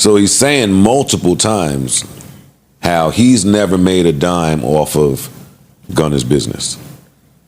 So he's saying multiple times how he's never made a dime off of Gunna's business.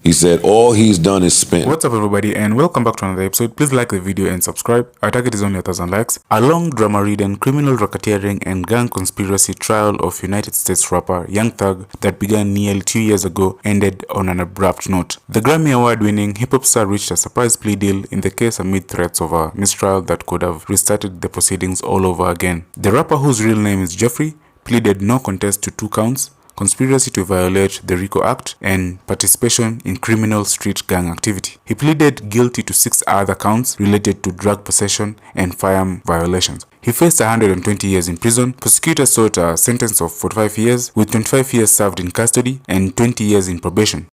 He said all he's done is spent. What's up, everybody, and welcome back to another episode. Please like the video and subscribe. Our target is only 1,000 likes. A long drama-ridden criminal racketeering and gang conspiracy trial of United States rapper Young Thug that began nearly 2 years ago ended on an abrupt note. The Grammy Award-winning hip-hop star reached a surprise plea deal in the case amid threats of a mistrial that could have restarted the proceedings all over again. The rapper, whose real name is Jeffrey, pleaded no contest to 2 counts: conspiracy to violate the RICO Act and participation in criminal street gang activity. He pleaded guilty to 6 other counts related to drug possession and firearm violations. He faced 120 years in prison. Prosecutors sought a sentence of 45 years, with 25 years served in custody and 20 years in probation.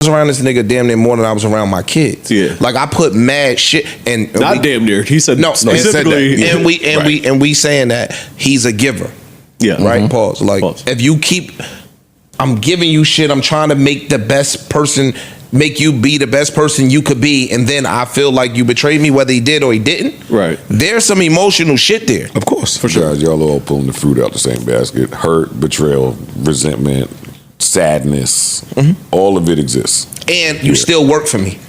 Around this nigga damn near more than I was around my kids. Yeah, like I put mad shit and not damn near. He said no. Specifically, said that. And we saying that he's a giver. Yeah, right. Pause. Like if you keep, I'm giving you shit. I'm trying to make the best person, make you be the best person you could be, and then I feel like you betrayed me, whether he did or he didn't. Right. There's some emotional shit there. Of course, for sure. Guys, y'all all pulling the fruit out the same basket. Hurt, betrayal, resentment, sadness, all of it exists. And you still work for me,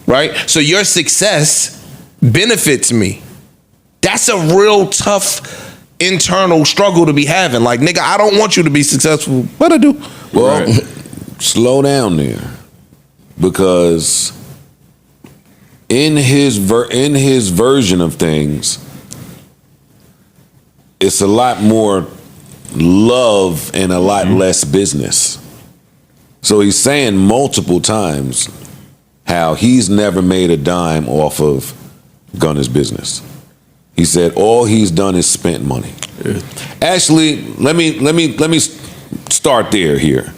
right? So your success benefits me. That's a real tough internal struggle to be having. Like, nigga, I don't want you to be successful. What I do? Well, slow down there, because in his version of things, it's a lot more love and a lot less business. So he's saying multiple times how he's never made a dime off of Gunna's business. He said all he's done is spent money. Yeah. Actually, let me start there here.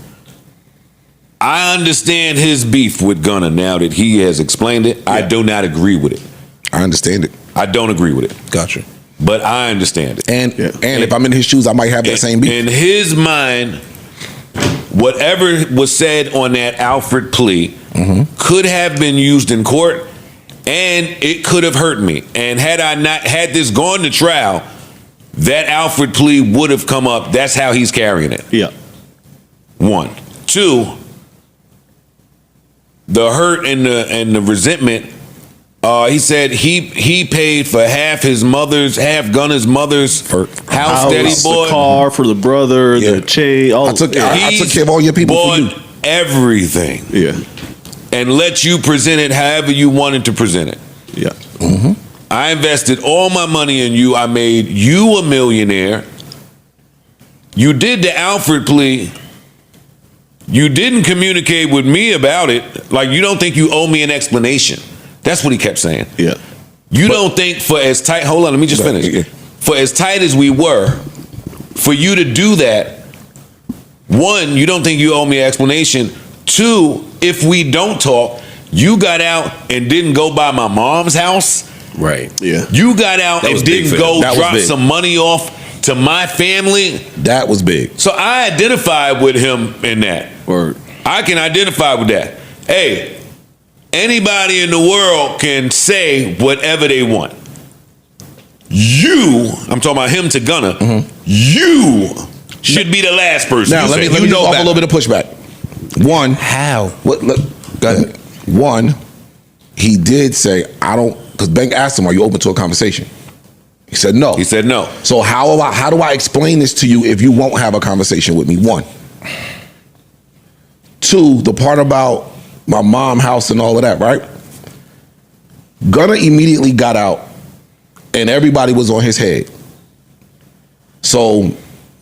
I understand his beef with Gunna now that he has explained it. Yeah. I do not agree with it. I understand it. I don't agree with it. Gotcha. But I understand it. And if I'm in his shoes, I might have that same beef. In his mind, whatever was said on that Alfred plea could have been used in court, and it could have hurt me. And had I not had this gone to trial, that Alfred plea would have come up. That's how he's carrying it. Yeah. 1. 2, the hurt and the resentment. He said he paid for half Gunna's mother's house that he bought, the car for the brother, the chain. I took care of all your people for you. Everything. Yeah. And let you present it however you wanted to present it. Yeah. I invested all my money in you. I made you a millionaire. You did the Alfred plea. You didn't communicate with me about it. Like, you don't think you owe me an explanation. That's what he kept saying. Yeah. You don't think for as tight, hold on, let me just finish. Yeah. For as tight as we were, for you to do that, 1, you don't think you owe me an explanation. 2, if we don't talk, you got out and didn't go by my mom's house. Right. Yeah. You got out and didn't go drop some money off to my family. That was big. So I identified with him in that. Or I can identify with that. Hey, anybody in the world can say whatever they want. I'm talking about him to Gunna. You should be the last person. Now let me offer a little bit of pushback. 1, how? What? Look, go ahead. 1, he did say I don't, because Bank asked him, "Are you open to a conversation?" He said no. He said no. So how do I explain this to you if you won't have a conversation with me? 1. 2, the part about my mom house and all of that, right? Gunna immediately got out and everybody was on his head. So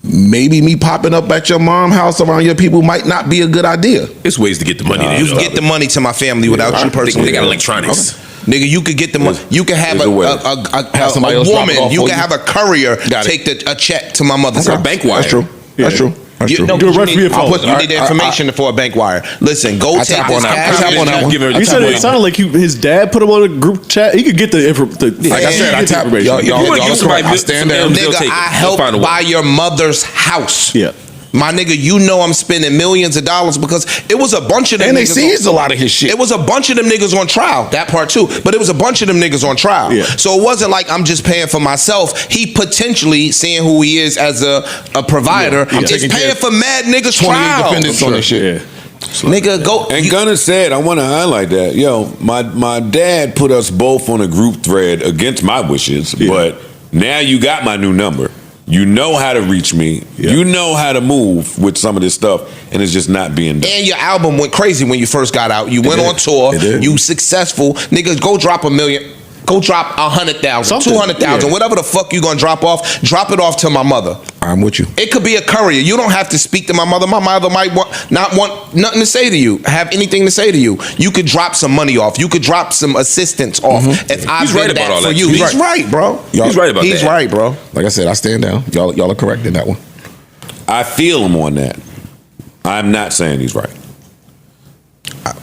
maybe me popping up at your mom house around your people might not be a good idea. It's ways to get the money. You can get the money to my family without you personally. They got electronics. Okay. Nigga, you could get the money. You can have a woman. You can have a courier take a check to my mother's house. Bank wire. That's true. That's true. That's true. No, do it right for your phone. You need the information for a bank wire. Listen, go take this cash. You said it sounded like his dad put him on a group chat. He could get the information. Like I said, I tap I stand there. Nigga, I helped buy your mother's house. Yeah. My nigga, you know I'm spending millions of dollars because it was a bunch of them And they niggas seized a lot of his shit. It was a bunch of them niggas on trial, that part too. But it was a bunch of them niggas on trial. Yeah. So it wasn't like I'm just paying for myself. He potentially, seeing who he is as a provider, I'm is taking care paying of for mad niggas 28 trial. defendants on this shit. Yeah. Nigga, go. And Gunner said, I want to highlight that. Yo, my dad put us both on a group thread against my wishes, but now you got my new number. You know how to reach me. Yeah. You know how to move with some of this stuff, and it's just not being done. And your album went crazy when you first got out. You went on tour. You successful. Niggas, go drop $1 million. Go drop 100,000, 200,000, whatever the fuck you gonna drop off. Drop it off to my mother. I'm with you. It could be a courier. You don't have to speak to my mother. My mother might not want nothing to say to you, have anything to say to you. You could drop some money off. You could drop some assistance off. If I He's did right about that all for that. you, He's he's right, bro. He's right about that. He's right, bro. Like I said, I stand down. Y'all are correct in that one. I feel him on that. I'm not saying he's right.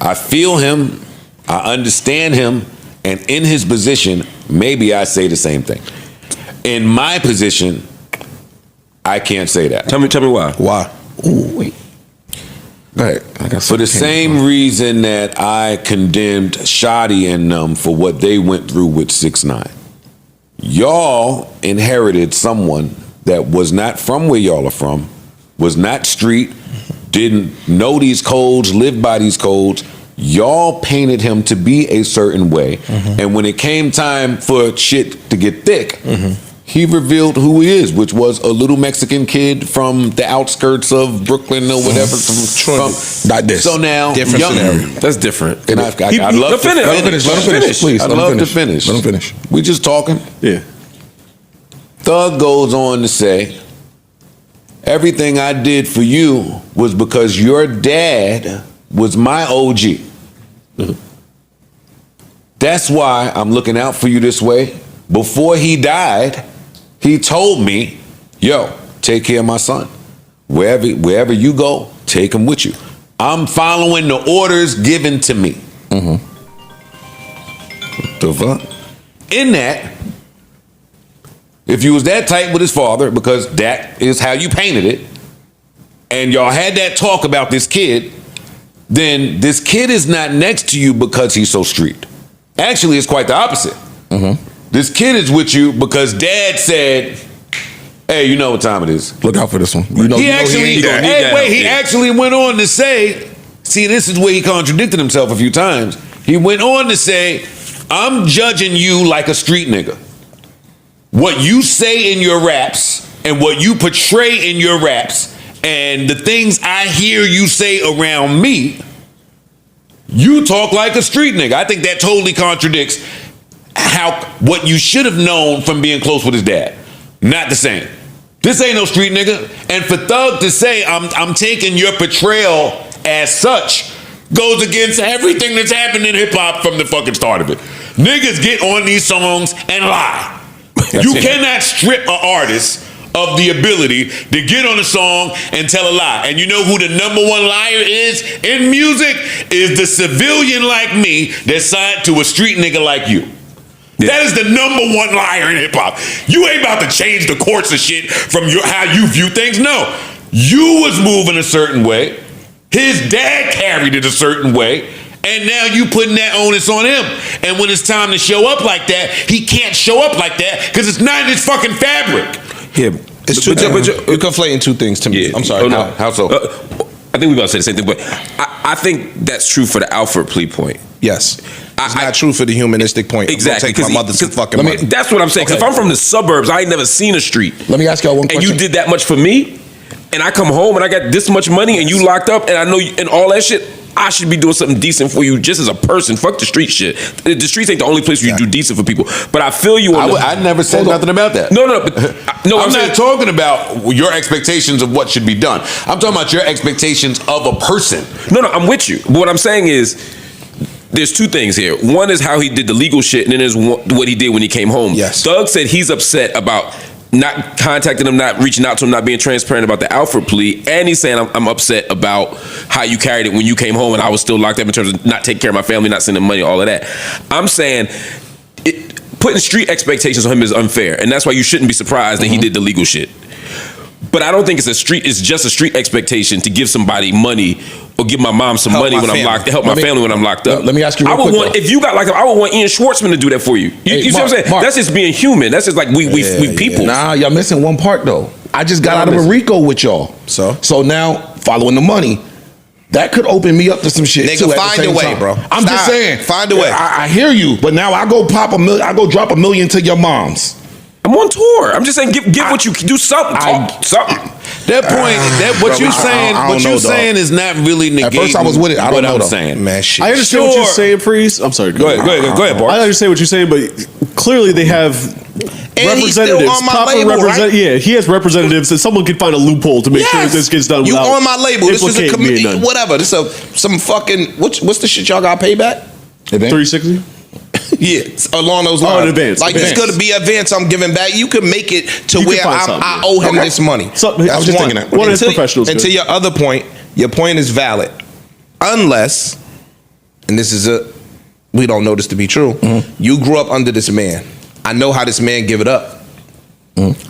I feel him. I understand him. And in his position, maybe I say the same thing. In my position, I can't say that. Tell me why. Why? Ooh, wait. Go ahead. I got For the same reason that I condemned Shotty and them for what they went through with 6ix9ine. Y'all inherited someone that was not from where y'all are from, was not street, didn't know these codes, lived by these codes. Y'all painted him to be a certain way. And when it came time for shit to get thick, he revealed who he is, which was a little Mexican kid from the outskirts of Brooklyn or whatever. Not this. So now, Different scenario. That's different. and I'd love to finish. finish. Let him finish, please. I'd Let him love to finish. finish. Let him finish. We just talking. Yeah. Thug goes on to say, everything I did for you was because your dad was my OG. That's why I'm looking out for you this way. Before he died, he told me, yo, take care of my son. Wherever you go, take him with you. I'm following the orders given to me. What the fuck? In that, if you was that tight with his father, because that is how you painted it, and y'all had that talk about this kid, then this kid is not next to you because he's so street. Actually, it's quite the opposite. This kid is with you because dad said, hey, you know what time it is. Look out for this one. You know, He actually went on to say, see, this is where he contradicted himself a few times. He went on to say, I'm judging you like a street nigga. What you say in your raps and what you portray in your raps and the things I hear you say around me, you talk like a street nigga. I think that totally contradicts what you should have known from being close with his dad. Not the same. This ain't no street nigga. And for Thug to say I'm taking your portrayal as such goes against everything that's happened in hip hop from the fucking start of it. Niggas get on these songs and lie. You cannot strip an artist of the ability to get on a song and tell a lie. And you know who the number one liar is in music? Is the civilian like me that signed to a street nigga like you. That is the number one liar in hip hop. You ain't about to change the course of shit from how you view things. No. You was moving a certain way. His dad carried it a certain way. And now you putting that onus on him. And when it's time to show up like that, he can't show up like that because it's not in his fucking fabric. Yeah. It's two things. You're conflating two things to me. Yeah. I'm sorry. Oh, no. How so? I think we about to say the same thing, but I think that's true for the Alfred plea point. Yes. It's not true for the humanistic point. Exactly. Take my mother some fucking money. That's what I'm saying. Because if I'm from the suburbs, I ain't never seen a street. Let me ask y'all one question. And you did that much for me, and I come home and I got this much money, and you locked up, and I know you, and all that shit. I should be doing something decent for you just as a person. Fuck the street shit. The streets ain't the only place where you do decent for people. But I feel you on I never said nothing about that. No, I'm not talking about your expectations of what should be done. I'm talking about your expectations of a person. No, I'm with you. But what I'm saying is, there's two things here. One is how he did the legal shit, and then there's what he did when he came home. Yes. Thug said he's upset about not contacting him, not reaching out to him, not being transparent about the Alfred plea, and he's saying I'm upset about how you carried it when you came home and I was still locked up in terms of not taking care of my family, not sending money, all of that. I'm saying putting street expectations on him is unfair, and that's why you shouldn't be surprised that he did the legal shit. But I don't think it's just a street expectation to give somebody money or give my mom some money when I'm locked to help my family when I'm locked up. Let me ask you real quick, though. If you got I would want Ian Schwartzman to do that for you. You see what I'm saying? Mark. That's just being human. That's just like we people. Nah, y'all missing one part though. I just got out of a RICO with y'all. So now following the money, that could open me up to some shit. Nigga, too, find a way, bro. I'm just saying, find a way. I hear you, but now I go drop $1 million to your mom's. I'm on tour. I'm just saying, give what you do. Something. Something. That point, what you saying is not really negating. At first I was with it. I don't know what I'm though. saying. Man, shit. I understand what you're saying, Priest. I'm sorry. Go ahead, Bart. I understand what you're saying, but clearly they have he's still representatives. on my label, right? Yeah, he has representatives, and someone can find a loophole to make sure that this gets done. You without on my label? This is a implicating me in none. whatever. This is some fucking what's the shit y'all got paid back? 360. Yeah, along those lines. in advance. Like Advance. it's going to be advance. I'm giving back. You could make it to You where can find something. I owe him this money. Something- I was just thinking that. One of his And to- professionals. And to good. your other point, your point is valid, unless, and this is we don't know this to be true. You grew up under this man. I know how this man give it up.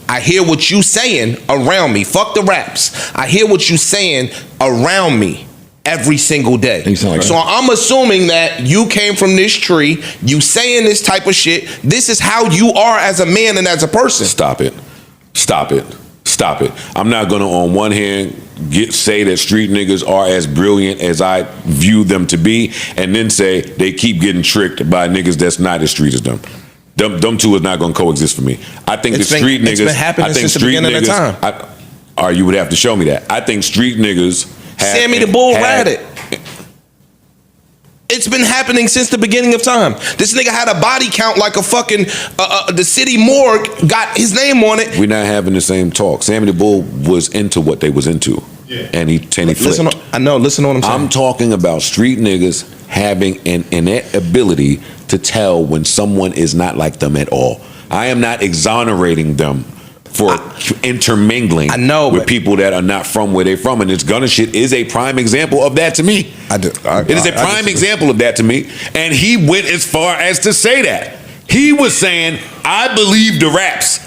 I hear what you saying around me. Fuck the raps. I hear what you saying around me every single day. So I'm assuming that you came from this tree, you saying this type of shit. This is how you are as a man and as a person. Stop it. I'm not gonna on one hand say that street niggas are as brilliant as I view them to be, and then say they keep getting tricked by niggas that's not as street as them. Them two is not gonna coexist for me. I think It's the street been niggas. happening I think since the street beginning of niggas. time. Or you would have to show me that. I think street niggas. Sammy the Bull had it. It's been happening since the beginning of time. This nigga had a body count like a fucking the city morgue got his name on it. We're not having the same talk. Sammy the Bull was into what they was into, and he flipped. Listen to what I'm saying. I'm talking about street niggas having an innate ability to tell when someone is not like them at all. I am not exonerating them for intermingling with people that are not from where they're from, and this Gunna shit is a prime example of that to me. It is a prime example of that to me, and he went as far as to say that. He was saying, I believe the raps.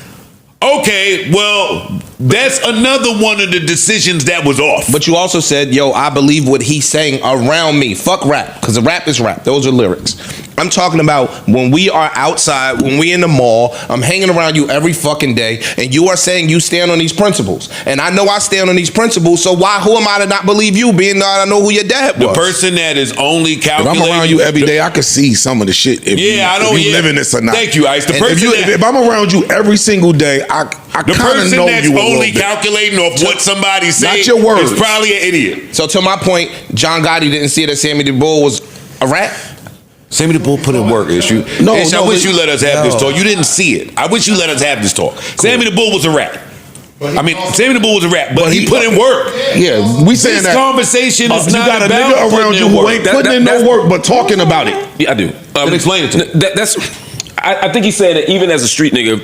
Okay, well, that's another one of the decisions that was off. But you also said, yo, I believe what he's saying around me. Fuck rap, because the rap is rap. Those are lyrics. I'm talking about when we are outside, when we in the mall, I'm hanging around you every fucking day, and you are saying you stand on these principles. And I know I stand on these principles, so who am I to not believe you, being that I know who your dad was? The person that is only calculating. If I'm around you every day, I can see some of the shit. If you living this or not. Thank you, Ice. If I'm around you every single day, I the kind of person know that's you only calculating off what somebody said not your words. is probably an idiot. So to my point, John Gotti didn't see that Sammy the Bull was a rat. Sammy the Bull put in work, issue. No, Ish, no, I wish you let us have this no. talk. You didn't see it. I wish you let us have this talk. Sammy the Bull was a rat. Sammy the Bull was a rat, but he put in work. Yeah, we saying This that conversation is you not got a about nigga around you who ain't putting in no work, but talking about it. Yeah, I do. Then explain it to me. I think he's saying that even as a street nigga,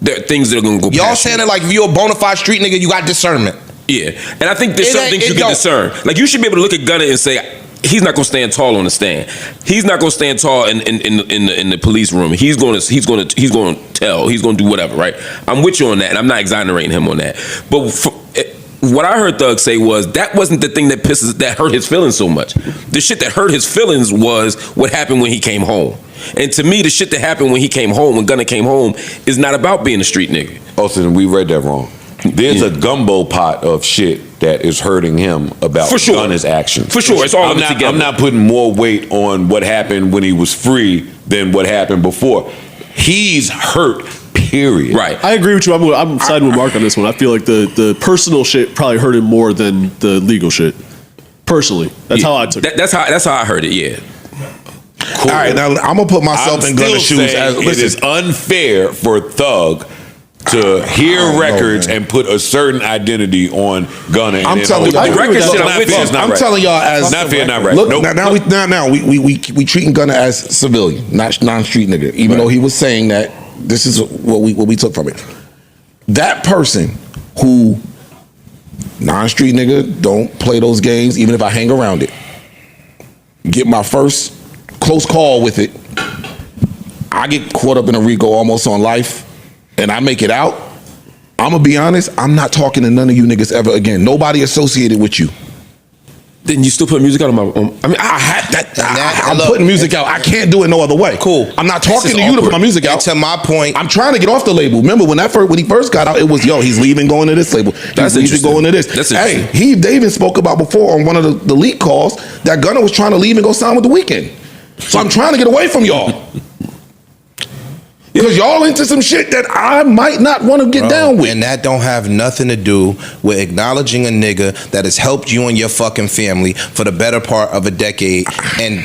there are things that are gonna go. Y'all past saying you. that like if you're a bona fide street nigga, you got discernment. Yeah, and I think there's It some ain't- things it you can don't- discern. Like you should be able to look at Gunna and say he's not gonna stand tall on the stand. He's not gonna stand tall in the police room. He's gonna tell. He's gonna do whatever. Right? I'm with you on that, and I'm not exonerating him on that. But what I heard Thug say was that wasn't the thing that hurt his feelings so much. The shit that hurt his feelings was what happened when he came home. And to me, the shit that happened when he came home, when Gunna came home, is not about being a street nigga. Oh, so then we read that wrong. There's a gumbo pot of shit that is hurting him about Gunna's action. For sure, it's all together. together. I'm not putting more weight on what happened when he was free than what happened before. He's hurt. Period. Right. I agree with you. I'm siding with Mark on this one. I feel like the personal shit probably hurt him more than the legal shit. Personally, that's how I took it. That's how I heard it. Yeah. Cool. All right, now I'm gonna put myself in Gunna's shoes. It is unfair for Thug to hear records and put a certain identity on Gunna. I'm telling you, I'm telling y'all as not fair, not right. Look, Nope. now we treating Gunna as civilian, not non-street nigga. Even though he was saying that this is what we took from it. That person who non-street nigga don't play those games, even if I hang around it. Get my first close call with it. I get caught up in a RICO almost on life, and I make it out. I'm gonna be honest. I'm not talking to none of you niggas ever again. Nobody associated with you. Then you still put music out on my. I mean, I had that. I'm putting music out. I can't do it no other way. Cool. I'm not talking to you to put my music out. And to my point, I'm trying to get off the label. Remember when he first got out, it was he's leaving, going to this label. That's He's leaving, going to this. That's hey, they even spoke about before on one of the leak calls that Gunna was trying to leave and go sign with The Weeknd. So I'm trying to get away from y'all. Because y'all into some shit that I might not want to get down with. And that don't have nothing to do with acknowledging a nigga that has helped you and your fucking family for the better part of a decade. And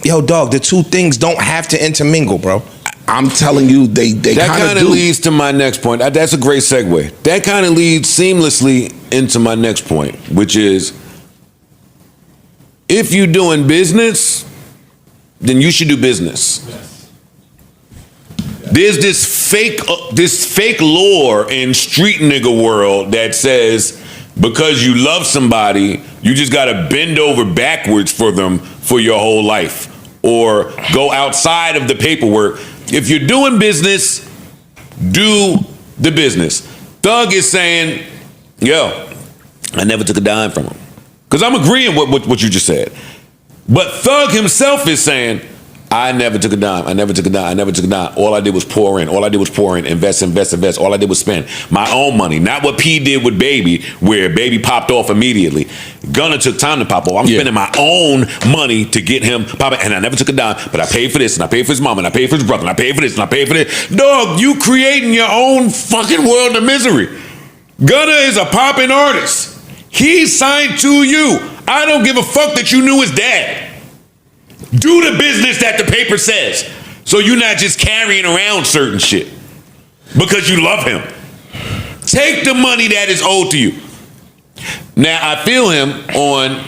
yo, dog, the two things don't have to intermingle, bro. I'm telling you, they kind of leads to my next point. That's a great segue. That kind of leads seamlessly into my next point, which is if you're doing business, then you should do business. There's this fake lore in street nigga world that says because you love somebody, you just gotta bend over backwards for them for your whole life or go outside of the paperwork. If you're doing business, do the business. Thug is saying, yo, I never took a dime from him. Because I'm agreeing with what you just said. But Thug himself is saying, I never took a dime. I never took a dime. I never took a dime. All I did was pour in. All I did was pour in, invest. All I did was spend my own money, not what P did with Baby, where Baby popped off immediately. Gunna took time to pop off. I'm spending my own money to get him popping, and I never took a dime, but I paid for this, and I paid for his mom, and I paid for his brother, and I paid for this, and I paid for this. Dog, you creating your own fucking world of misery. Gunna is a popping artist. He's signed to you. I don't give a fuck that you knew his dad. Do the business that the paper says. So you're not just carrying around certain shit because you love him. Take the money that is owed to you. Now, I feel him on,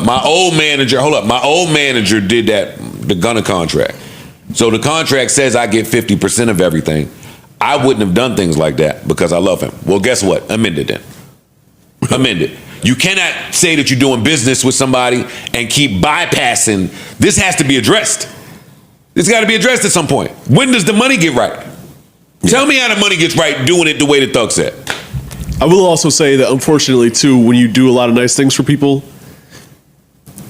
my old manager did the Gunna contract. So the contract says I get 50% of everything. I wouldn't have done things like that because I love him. Well, guess what? Amend it then. Amend it. You cannot say that you're doing business with somebody and keep bypassing. This has to be addressed. It's got to be addressed at some point. When does the money get right? Tell me how the money gets right doing it the way the Thug said. I will also say that unfortunately too, when you do a lot of nice things for people,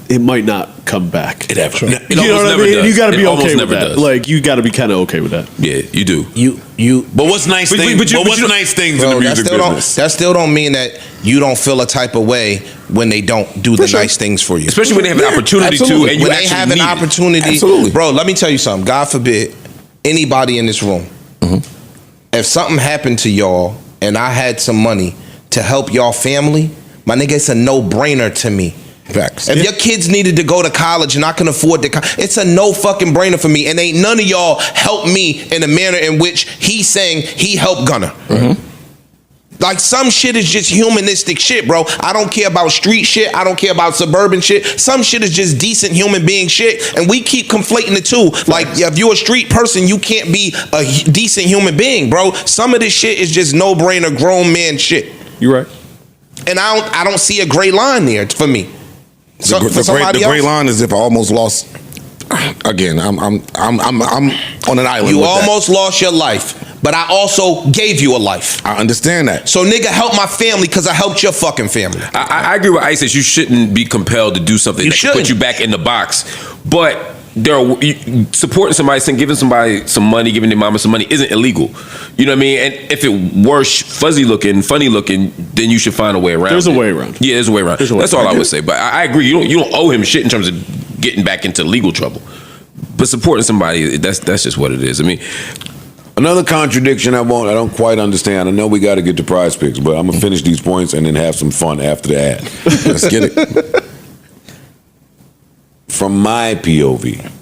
it might not come back. It ever. Sure. It you know almost what never I mean? does. You got to be It almost okay with never that. does. Like you got to be kind of okay with that. Yeah, you do. You. But what's nice things? But what's nice things in the music business? That still don't mean that you don't feel a type of way when they don't do the nice things for you. Especially when they have an opportunity to, and you when they actually have an need it. opportunity. Absolutely. Bro, let me tell you something. God forbid anybody in this room, if something happened to y'all and I had some money to help y'all family, my nigga, it's a no-brainer to me. Facts. If your kids needed to go to college and I can afford to, it's a no fucking brainer for me. And ain't none of y'all help me in a manner in which he's saying he helped Gunna. Like some shit is just humanistic shit, bro. I don't care about street shit. I don't care about suburban shit. Some shit is just decent human being shit. And we keep conflating the two. Like if you're a street person, you can't be a decent human being, bro. Some of this shit is just no brainer grown man shit. You're right. And I don't see a gray line there for me. The gray line is if I almost lost. Again, I'm on an island. You almost lost your life, but I also gave you a life. I understand that. So nigga, help my family because I helped your fucking family. I agree with Ice that you shouldn't be compelled to do something that can put you back in the box. But supporting somebody, giving somebody some money, giving their mama some money isn't illegal. You know what I mean? And if it were fuzzy looking, funny looking, then you should find a way around. There's a way around. Yeah, there's a way around. That's all I would say. But I agree. You don't owe him shit in terms of getting back into legal trouble. But supporting somebody, that's just what it is. I mean, another contradiction I don't quite understand. I know we got to get to prize picks, but I'm gonna finish these points and then have some fun after the ad. Let's get it. From my POV,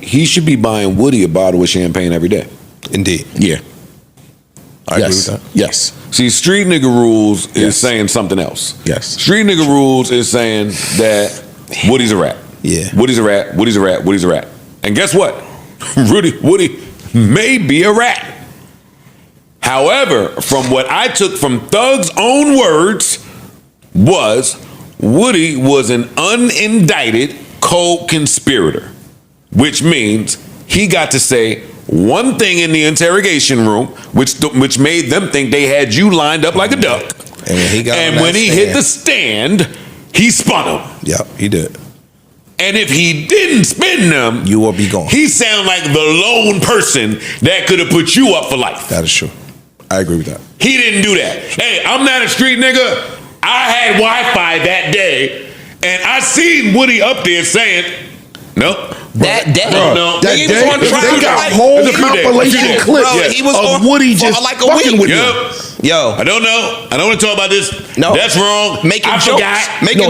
he should be buying Woody a bottle of champagne every day. Indeed. Yeah. I agree with that. Yes. See, Street Nigga Rules is saying something else. Yes. Street Nigga Rules is saying that Woody's a rat. Yeah. Woody's a rat. Woody's a rat. Woody's a rat. And guess what? Woody may be a rat. However, from what I took from Thug's own words was Woody was an unindicted co-conspirator, which means he got to say one thing in the interrogation room, which made them think they had you lined up like a duck. And when he hit the stand, he spun him. Yep, he did. And if he didn't spin them, you will be gone. He sound like the lone person that could have put you up for life. That is true. I agree with that. He didn't do that. Hey, I'm not a street nigga. I had Wi-Fi that day, and I seen Woody up there saying, "Nope." That day, no, that day, they got whole compilation clips he was of on Woody just like a fucking week. with you. Yo, I don't know. I don't want to talk about this. No, that's wrong. I forgot.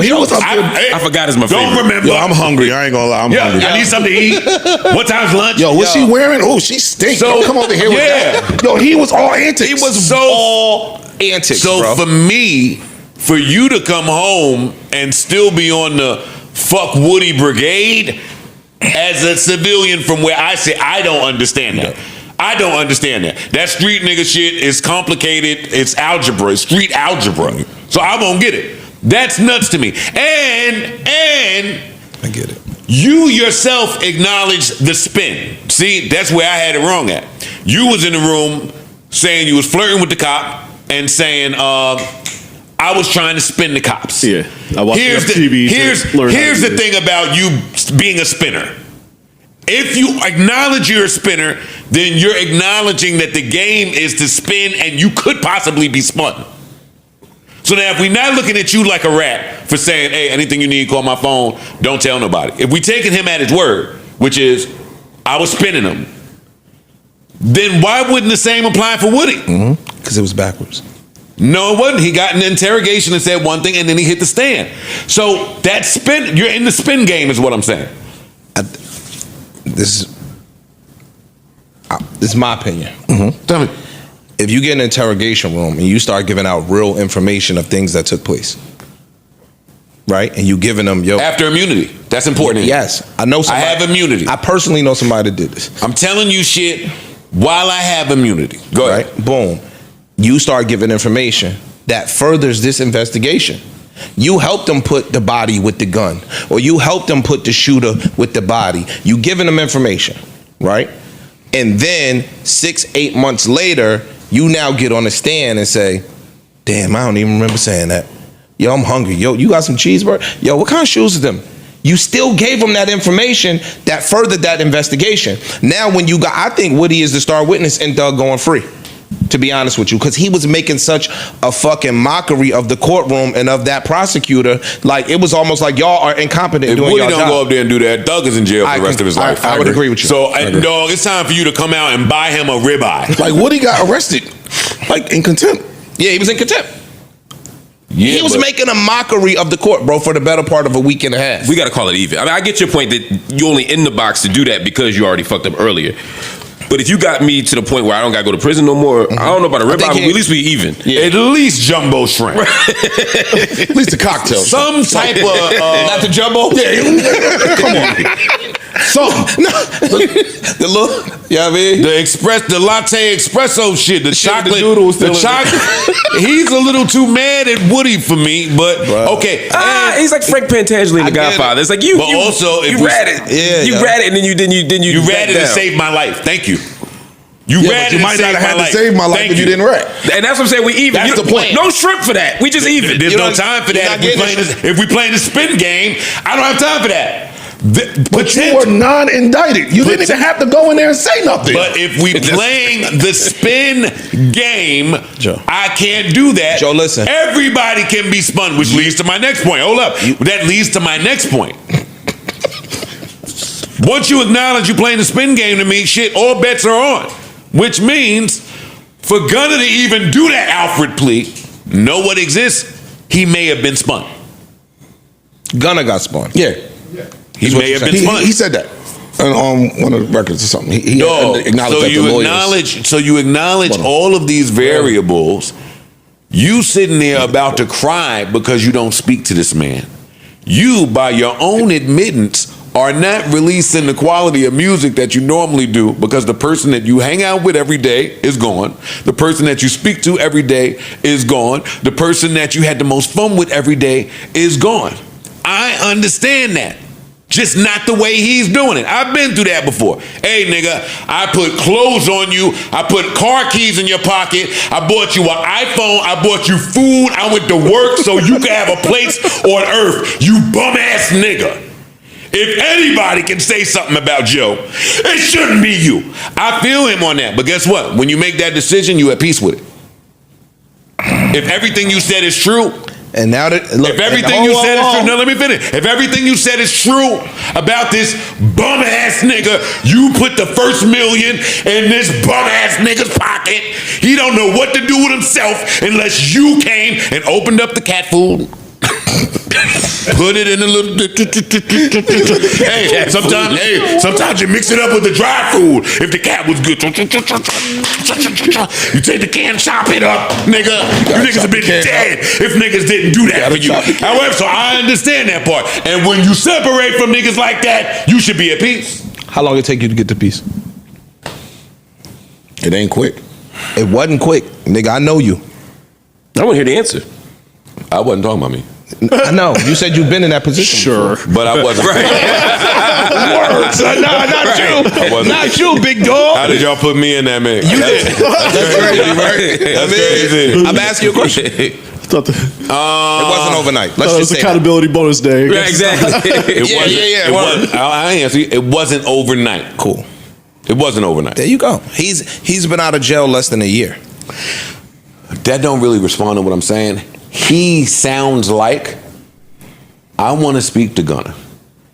He was up there. I forgot is my favorite. Don't remember. Yo, I'm hungry. I ain't gonna lie. I'm hungry. I need something to eat. What time's lunch? Yo, what's she wearing? Oh, she stinks. So, Don't come over here with that. Yo, he was all antics. He was all antics. So bro. for me, for you to come home and still be on the fuck Woody brigade as a civilian from where I sit, I don't understand that. I don't understand that. That street nigga shit is complicated. It's algebra. It's street algebra. So I won't get it. That's nuts to me. And I get it. you yourself acknowledge the spin. See, that's where I had it wrong at. You was in the room saying you was flirting with the cop and saying, I was trying to spin the cops. Yeah, I watched here's TV. Here's the thing about you being a spinner. If you acknowledge you're a spinner, then you're acknowledging that the game is to spin and you could possibly be spun. So now if we're not looking at you like a rat for saying, hey, anything you need, call my phone, don't tell nobody. If we taking him at his word, which is, I was spinning him, then why wouldn't the same apply for Woody? Because it was backwards. No, it wasn't. He got in the interrogation and said one thing, and then he hit the stand. So that spin, you're in the spin game, is what I'm saying. This is my opinion. Tell me. If you get in an interrogation room and you start giving out real information of things that took place, right? And you giving them after immunity, that's important. Yes, I know somebody. I have immunity. I personally know somebody that did this. I'm telling you shit while I have immunity. Go ahead. Right? Boom. You start giving information that furthers this investigation. You helped them put the body with the gun, or you helped them put the shooter with the body. You giving them information, right? And then 6-8 months later, you now get on the stand and say, damn, I don't even remember saying that. Yo, I'm hungry. Yo, you got some cheeseburger? Yo, what kind of shoes are them? You still gave them that information that furthered that investigation. Now when you got, I think Woody is the star witness and Doug going free, to be honest with you, because he was making such a fucking mockery of the courtroom and of that prosecutor. Like, it was almost like y'all are incompetent If doing Woody your don't job. go up there and do that, Doug is in jail for the rest of his life. I would agree with you. So, dog, it's time for you to come out and buy him a ribeye. Like Woody got arrested, like in contempt. Yeah, he was in contempt. Yeah, He was making a mockery of the court, bro, for the better part of a week and a half. We got to call it even. I mean, I get your point that you only in the box to do that because you already fucked up earlier. But if you got me to the point where I don't got to go to prison no more, I don't know about a ribeye, but we at least be even. Yeah. At least jumbo shrimp. At least the cocktail. Some type of... Not the jumbo? Yeah, come on. Something. The little, you know what I mean? The latte espresso shit, the chocolate, the noodle was the still in chocolate. He's a little too mad at Woody for me, but okay. He's like Frank Pantangelo in The Godfather. It's like you. But also, if you read it, you read it, and then you read it to save my life. Thank you. You read it. You might not have had to save my life if you didn't read. And that's what I'm saying. We even. That's the point. No shrimp for that. We just even. There's no time for that. If we playing the spin game, I don't have time for that. But you were non-indicted. You didn't even have to go in there and say nothing. But if we playing the spin game, Joe, I can't do that. Joe, listen. Everybody can be spun, which leads to my next point. Hold up. That leads to my next point. Once you acknowledge you playing the spin game to me, shit, all bets are on. Which means for Gunner to even do that Alfred plea, know what exists, he may have been spun. Gunner got spun. Yeah. He may have been spun. He said that on one of the records or something. He acknowledged that the lawyers. So you acknowledge all of these variables. You sitting there about to cry because you don't speak to this man. You, by your own admittance, are not releasing the quality of music that you normally do because the person that you hang out with every day is gone. The person that you speak to every day is gone. The person that you had the most fun with every day is gone. I understand that. just not the way he's doing it. I've been through that before. Hey, nigga, I put clothes on you. I put car keys in your pocket. I bought you an iPhone. I bought you food. I went to work so you could have a place on earth. You bum ass nigga. If anybody can say something about Joe, it shouldn't be you. I feel him on that. But guess what? When you make that decision, you at peace with it. If everything you said is true, and now that look, if everything you said is true, no, let me finish. If everything you said is true about this bum ass nigga, you put the first million in this bum ass nigga's pocket. He don't know what to do with himself unless you came and opened up the cat food. Put it in a little. Sometimes you mix it up with the dry food. If the cat was good, you take the can, chop it up, nigga. You niggas have been dead if niggas didn't do that for you. However, so I understand that part. And when you separate from niggas like that, you should be at peace. How long it take you to get to peace? It ain't quick. It wasn't quick, nigga. I know you. I want to hear the answer. I wasn't talking about me. I know. You said you've been in that position. Sure. before. But I wasn't. Words. No, not you. Not you, big dog. How did y'all put me in that mix? You did. That's crazy, right? That's crazy. I'm asking you a question. It wasn't overnight. Let's it just was say accountability bonus day. Yeah, exactly. It wasn't. I answer you. It wasn't overnight. that. Cool. It wasn't overnight. There you go. He's been out of jail less than a year. That don't really respond to what I'm saying. He sounds like I want to speak to Gunna.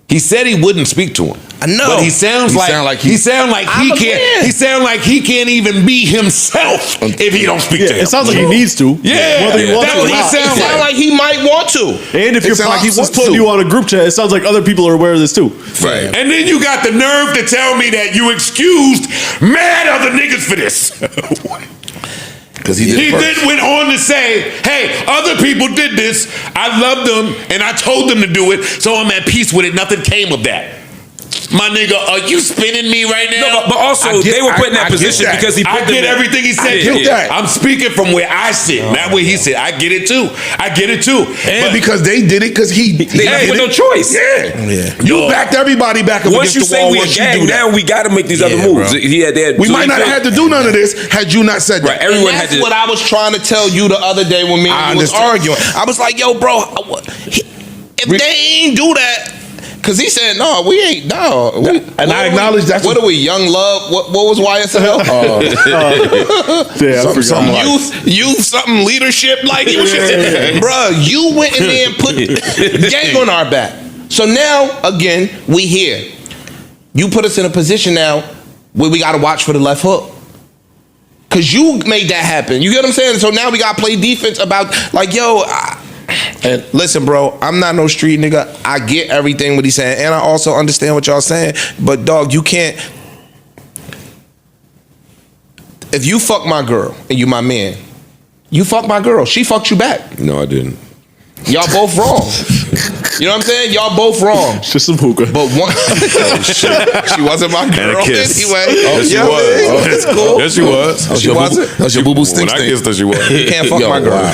He said he wouldn't speak to him. I know. But he sounds like he can't even be himself if he don't speak to him. It sounds like he needs to. Yeah. Whether he wants That's to or what he not. sounds It sounds like he might want to. And if your sound like he pops is wants putting to. you on a group chat, it sounds like other people are aware of this too. Right. And then you got the nerve to tell me that you excused mad other niggas for this. Because he did He it first. then went on to say, hey, other people did this. I loved them and I told them to do it, so I'm at peace with it. Nothing came of that. My nigga, are you spinning me right now? No, but also they were put in that position because he put I get everything he said. get that. I'm speaking from where I sit, not where he sit. I get it too. And because they did it, because he They did had no it. choice. Yeah. You backed everybody back up Once against you the say wall. we a Once you gang, do that. now we got to make these other Yeah, moves. bro. We might not have had to do none of this had you not said that. Right, everyone And had that's to. what I was trying to tell you the other day when me and you was arguing. I was like, yo, bro, if they ain't do that, because he said, no, we ain't, no. And I acknowledge that's what are we, Young Love? What was YSL? Yeah, I forgot. Youth something leadership, like he was bruh, you went in there and put gang on our back. So now, again, we here. You put us in a position now where we got to watch for the left hook. Because you made that happen. You get what I'm saying? So now we got to play defense about, like, yo, and listen, bro, I'm not no street nigga. I get everything what he's saying. And I also understand what y'all saying. But, dog, you can't. If you fuck my girl and you my man, you fuck my girl. She fucked you back. No, I didn't. Y'all both wrong. You know what I'm saying? Y'all both wrong. It's just some hookah. But one, she wasn't my girl a kiss. anyway. Yes, she Yeah, was. It's cool. Yes, she was. She wasn't. That's your boo-boo stink When I stink. kissed her, she was. You can't fuck my girl.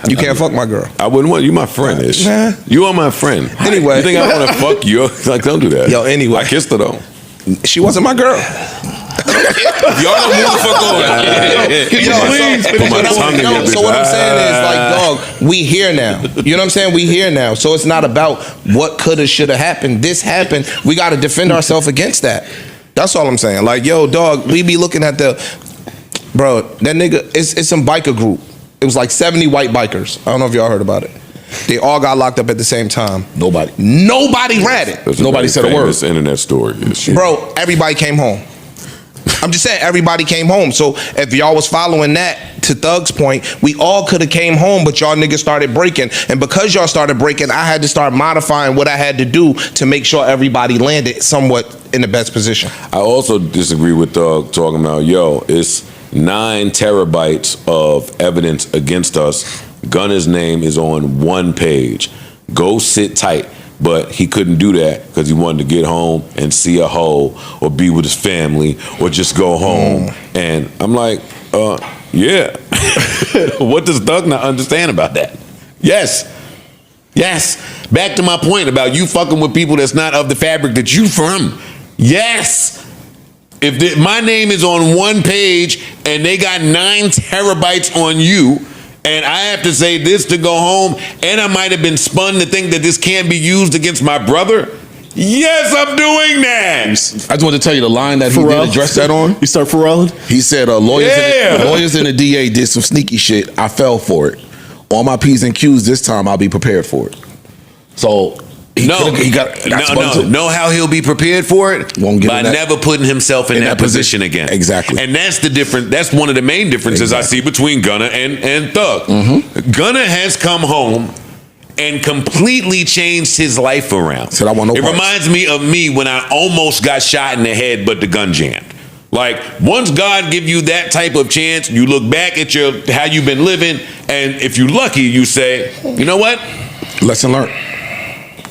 You can't fuck my girl. I wouldn't want you. My friend ish. Nah. You are my friend. Anyway. You think I want to fuck you? Like, don't do that. Yo, anyway. I kissed her though. She wasn't my girl. Y'all don't move the fuck on. So what I'm saying is, like, dog, we here now. You know what I'm saying? We here now. So it's not about what coulda, shoulda happened. This happened. We got to defend ourselves against that. That's all I'm saying. Like, yo, dog, we be looking at the, bro, that nigga, it's some biker group. It was like 70 white bikers. I don't know if y'all heard about it. They all got locked up at the same time. Nobody Read it. There's Nobody said a word. This internet story. Bro, everybody came home. I'm just saying, everybody came home. So if y'all was following that, to Thug's point, we all could have came home, but y'all niggas started breaking. And because y'all started breaking, I had to start modifying what I had to do to make sure everybody landed somewhat in the best position. I also disagree with Thug talking about, yo, it's 9 terabytes of evidence against us. Gunna's name is on 1 page. Go sit tight. But he couldn't do that because he wanted to get home and see a hoe or be with his family or just go home. And I'm like, yeah. What does Thug not understand about that? Yes. Yes. Back to my point about you fucking with people that's not of the fabric that you from. Yes. If my name is on one page and they got 9 terabytes on you, and I have to say this to go home, and I might have been spun to think that this can't be used against my brother, yes, I'm doing that. I just wanted to tell you the line that he did address that on. You start Pharrelling? He said, lawyers and the DA did some sneaky shit. I fell for it. On my P's and Q's this time, I'll be prepared for it. So Know how he'll be prepared for it? By never putting himself in that position again. Exactly. And that's the difference. That's one of the main differences I see between Gunna and Thug. Gunna has come home and completely changed his life around. Said, I want no It parts. reminds me of me when I almost got shot in the head, but the gun jammed. Like, once God give you that type of chance, you look back at how you've been living, and if you're lucky, you say, you know what? Lesson learned.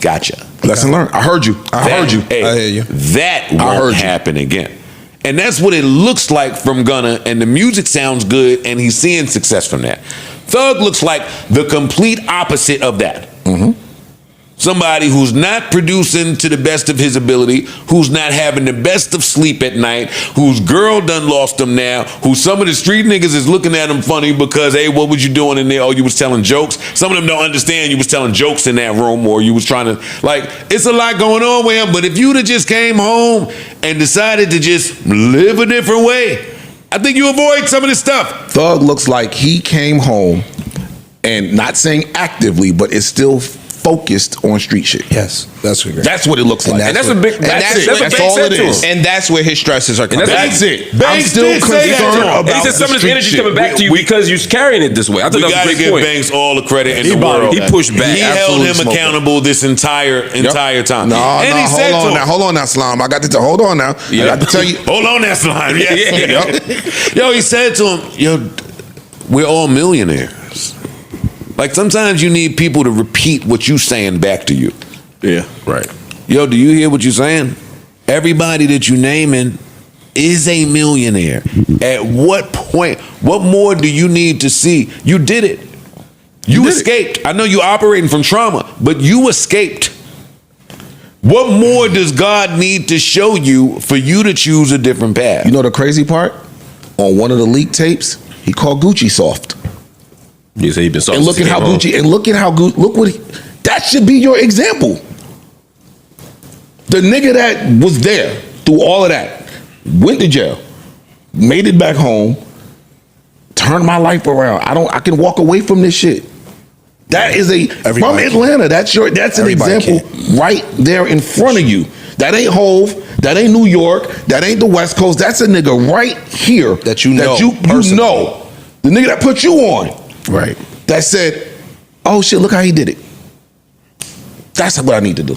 Gotcha. Lesson learned. I heard you. I heard you. Hey, I hear you. That won't happen again. And that's what it looks like from Gunna, and the music sounds good, and he's seeing success from that. Thug looks like the complete opposite of that. Somebody who's not producing to the best of his ability, who's not having the best of sleep at night, whose girl done lost him now, who some of the street niggas is looking at him funny because, hey, what was you doing in there? Oh, you was telling jokes. Some of them don't understand you was telling jokes in that room, or you was trying to, like, it's a lot going on with him. But if you'd have just came home and decided to just live a different way, I think you avoid some of this stuff. Thug looks like he came home and not saying actively, but it's still focused on street shit. Yes, that's what. That's what it looks like. And that's a big. That's all it is. And that's where his stresses are coming. That's it. I'm Banks still did say that concerned to him. about And he said some of this the energy street coming back to you because you're carrying it this way. I thought We that was a gotta great give point. Banks all the credit in He the world. He pushed back. He held Absolutely him smoked accountable this entire time. No, and he said to him, hold on now, Slime. I got to hold on now. I got to tell you. hold on, that's line. Yeah. Yo, he said to him, yo, we're all millionaires. Like, sometimes you need people to repeat what you saying back to you. Yeah. Right. Yo, do you hear what you're saying? Everybody that you naming is a millionaire. At what point, what more do you need to see? You did it. You escaped. I know you're operating from trauma, but you escaped. What more does God need to show you for you to choose a different path? You know the crazy part? On one of the leak tapes, he called Gucci soft. You say he been soft. And look at how Gucci. And look at how Gucci. Look what. That should be your example. The nigga that was there through all of that, went to jail, made it back home, turned my life around. I can walk away from this shit. That is from Atlanta. That's an example right there in front of you. That ain't Hove. That ain't New York. That ain't the West Coast. That's a nigga right here that you know. You know. The nigga that put you on. Right. That said, oh shit, look how he did it. That's what I need to do.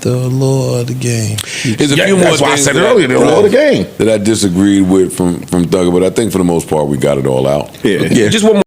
The law of the game. There's a few more that's why I things said it earlier, the law of the game. that I disagreed with from Thugger, but I think for the most part we got it all out. Yeah. Just one more.